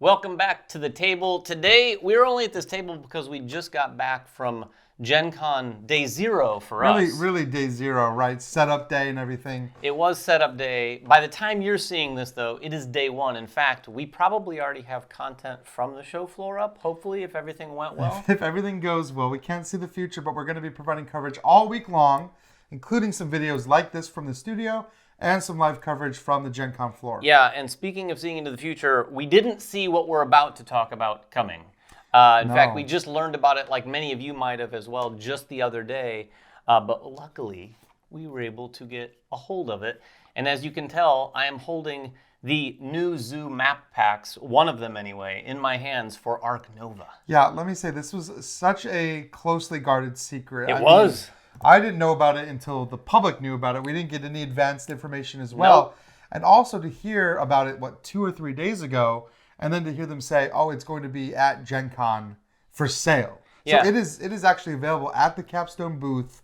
Welcome back to the table. Today, we're only at this table because we just got back from GenCon day 0 for us. Really day 0, right? Setup day and everything. It was setup day. By the time you're seeing this, though, it is day 1. In fact, we probably already have content from the show floor up, hopefully, if everything went well. If everything goes well. We can't see the future, but we're going to be providing coverage all week long, including some videos like this from the studio and some live coverage from the GenCon floor. Yeah, and speaking of seeing into the future, we didn't see what we're about to talk about coming. In fact, we just learned about it, like many of you might have as well, just the other day. But luckily, we were able to get a hold of it. And as you can tell, I am holding the new zoo map packs, one of them anyway, in my hands for Ark Nova. Yeah, let me say, this was such a closely guarded secret. It was. I didn't know about it until the public knew about it. We didn't get any advanced information as well. Nope. And also to hear about it, 2 or 3 days ago, and then to hear them say, oh, it's going to be at GenCon for sale. Yeah. So it is actually available at the Capstone booth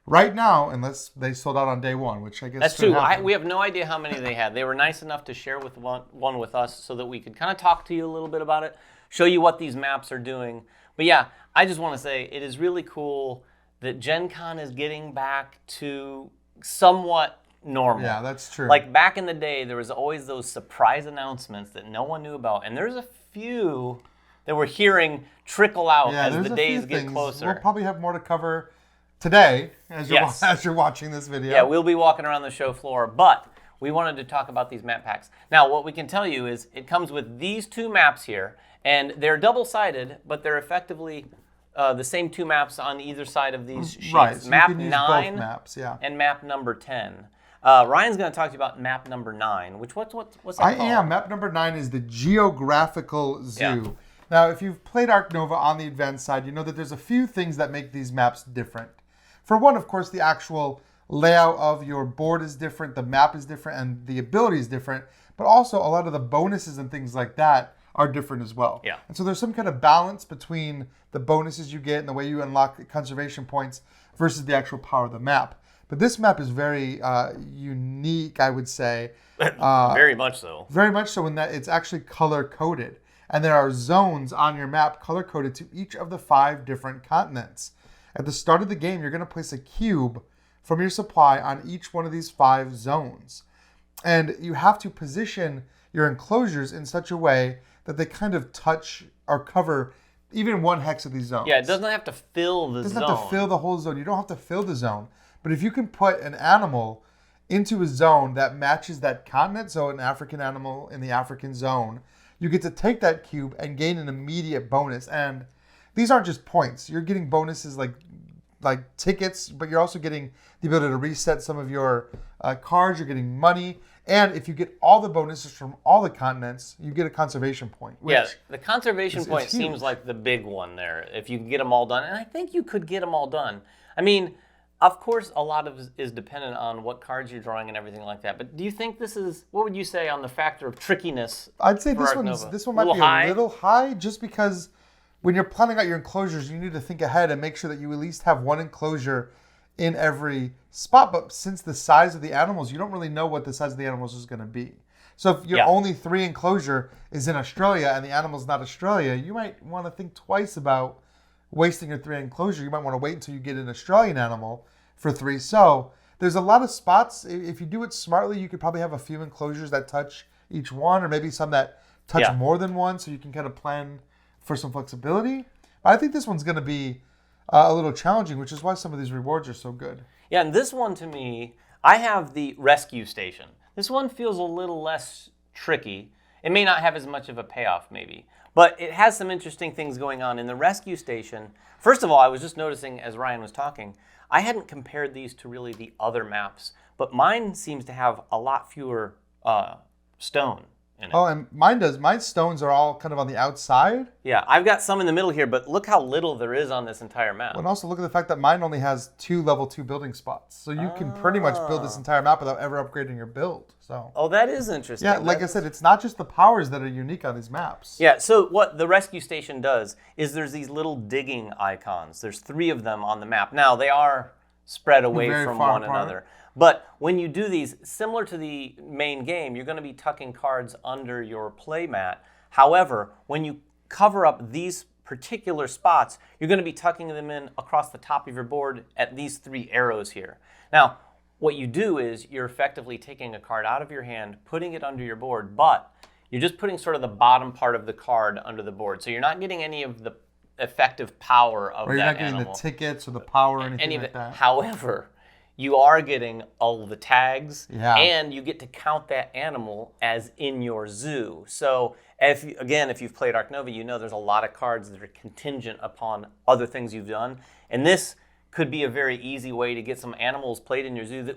right now, unless they sold out on day 1, which I guess That's true. happen. We have no idea how many they had. They were nice enough to share with one with us so that we could kind of talk to you a little bit about it, show you what these maps are doing. But yeah, I just want to say it is really cool that GenCon is getting back to somewhat normal. Yeah, that's true. Like back in the day, there was always those surprise announcements that no one knew about. And there's a few that we're hearing trickle out as the days get closer. We'll probably have more to cover today as you're watching this video. Yeah, we'll be walking around the show floor, but we wanted to talk about these map packs. Now, what we can tell you is it comes with these 2 maps here, and they're double-sided, but they're effectively the same 2 maps on either side of these sheets. Right, so map you can use 9 both maps, yeah. and map number 10. Ryan's going to talk to you about map number 9, which what's that called? Map number 9 is the Geographical Zoo. Yeah. Now, if you've played Ark Nova on the advanced side, you know that there's a few things that make these maps different. For one, of course, the actual layout of your board is different, the map is different, and the ability is different. But also, a lot of the bonuses and things like that are different as well. Yeah. And so there's some kind of balance between the bonuses you get and the way you unlock conservation points versus the actual power of the map. But this map is very unique, I would say. Very much so. Very much so in that it's actually color-coded. And there are zones on your map color-coded to each of the 5 different continents. At the start of the game, you're going to place a cube from your supply on each one of these 5 zones. And you have to position your enclosures in such a way that they kind of touch or cover even 1 hex of these zones. Yeah, it doesn't have to fill the zone. It doesn't have to fill the whole zone. You don't have to fill the zone. But if you can put an animal into a zone that matches that continent, so an African animal in the African zone, you get to take that cube and gain an immediate bonus. And these aren't just points. You're getting bonuses like tickets, but you're also getting the ability to reset some of your cards. You're getting money. And if you get all the bonuses from all the continents, you get a conservation point. Yeah, the conservation point seems like the big one there, if you can get them all done. And I think you could get them all done. I mean, of course, a lot of it is dependent on what cards you're drawing and everything like that. But do you think this is, what would you say on the factor of trickiness? I'd say this one might be a little high, just because when you're planning out your enclosures, you need to think ahead and make sure that you at least have 1 enclosure in every spot. But since the size of the animals, you don't really know what the size of the animals is going to be. So if your only 3 enclosure is in Australia and the animal's not Australia, you might want to think twice about wasting your 3 enclosure. You might want to wait until you get an Australian animal for 3. So there's a lot of spots. If you do it smartly, you could probably have a few enclosures that touch each one, or maybe some that touch more than one, so you can kind of plan for some flexibility. But I think this one's going to be a little challenging, which is why some of these rewards are so good. Yeah, and this one to me, I have the rescue station. This one feels a little less tricky. It may not have as much of a payoff maybe, but it has some interesting things going on in the rescue station. First of all, I was just noticing as Ryan was talking, I hadn't compared these to really the other maps, but mine seems to have a lot fewer stone in it. Oh, and mine does. My stones are all kind of on the outside. Yeah, I've got some in the middle here, but look how little there is on this entire map. And also look at the fact that mine only has 2 level 2 building spots. So you can pretty much build this entire map without ever upgrading your build. So. Oh, that is interesting. Yeah, like I said, it's not just the powers that are unique on these maps. Yeah, so what the rescue station does is there's these little digging icons. There's 3 of them on the map. Now, they are spread away from one another. But when you do these, similar to the main game, you're going to be tucking cards under your play mat. However, when you cover up these particular spots, you're going to be tucking them in across the top of your board at these 3 arrows here. Now, what you do is you're effectively taking a card out of your hand, putting it under your board, but you're just putting sort of the bottom part of the card under the board. So you're not getting any of the effective power of that animal. You're not getting the tickets or the power or anything like that. However, you are getting all the tags, and you get to count that animal as in your zoo. So, if you've played Ark Nova, you know there's a lot of cards that are contingent upon other things you've done, and this could be a very easy way to get some animals played in your zoo that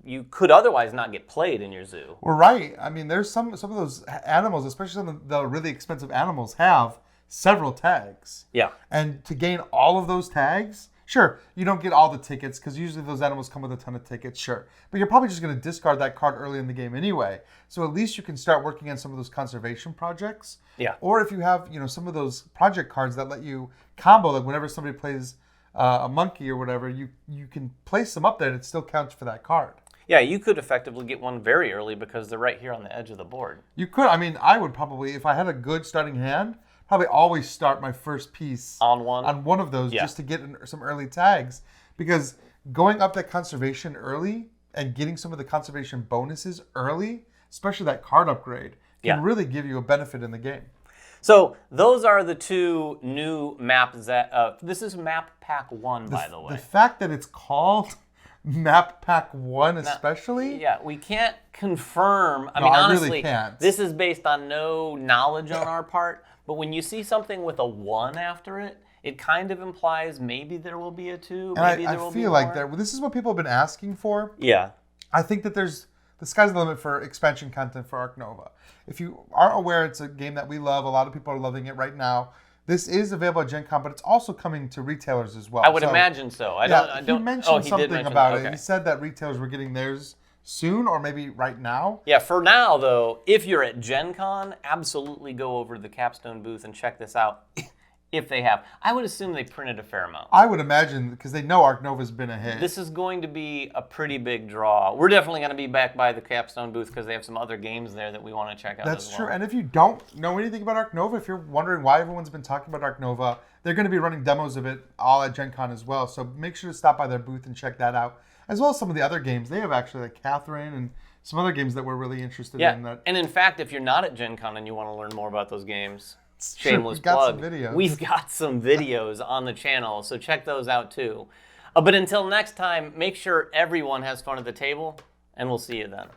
you could otherwise not get played in your zoo. Well, right. I mean, there's some of those animals, especially some of the really expensive animals, have several tags. Yeah. And to gain all of those tags, sure, you don't get all the tickets because usually those animals come with a ton of tickets, sure. But you're probably just going to discard that card early in the game anyway. So at least you can start working on some of those conservation projects. Yeah. Or if you have, some of those project cards that let you combo, like whenever somebody plays a monkey or whatever, you can place them up there and it still counts for that card. Yeah, you could effectively get one very early because they're right here on the edge of the board. You could. I mean, I would probably, if I had a good starting hand, probably always start my first piece on one of those just to get some early tags, because going up that conservation early and getting some of the conservation bonuses early, especially that card upgrade, can really give you a benefit in the game. So those are the 2 new maps that this is map pack 1, by the way. The fact that it's called map pack 1 especially? Yeah, we can't confirm. I mean, honestly, really can't. This is based on no knowledge on our part. But when you see something with a 1 after it, it kind of implies maybe there will be a 2, maybe there will be more. I feel like this is what people have been asking for. Yeah. I think that the sky's the limit for expansion content for Ark Nova. If you aren't aware, it's a game that we love. A lot of people are loving it right now. This is available at GenCon, but it's also coming to retailers as well. I would imagine so. He mentioned something about it. He said that retailers were getting theirs soon, or maybe right now. Yeah, for now, though, if you're at GenCon, absolutely go over to the Capstone booth and check this out. If they have. I would assume they printed a fair amount. I would imagine, because they know Ark Nova's been a hit. This is going to be a pretty big draw. We're definitely going to be back by the Capstone booth because they have some other games there that we want to check out. That's true. And if you don't know anything about Ark Nova, if you're wondering why everyone's been talking about Ark Nova, they're going to be running demos of it all at GenCon as well. So make sure to stop by their booth and check that out, as well as some of the other games. They have actually like Catherine and some other games that we're really interested in. And in fact, if you're not at GenCon and you want to learn more about those games, shameless plug. We've got some videos on the channel, so check those out too. But until next time, make sure everyone has fun at the table, and we'll see you then.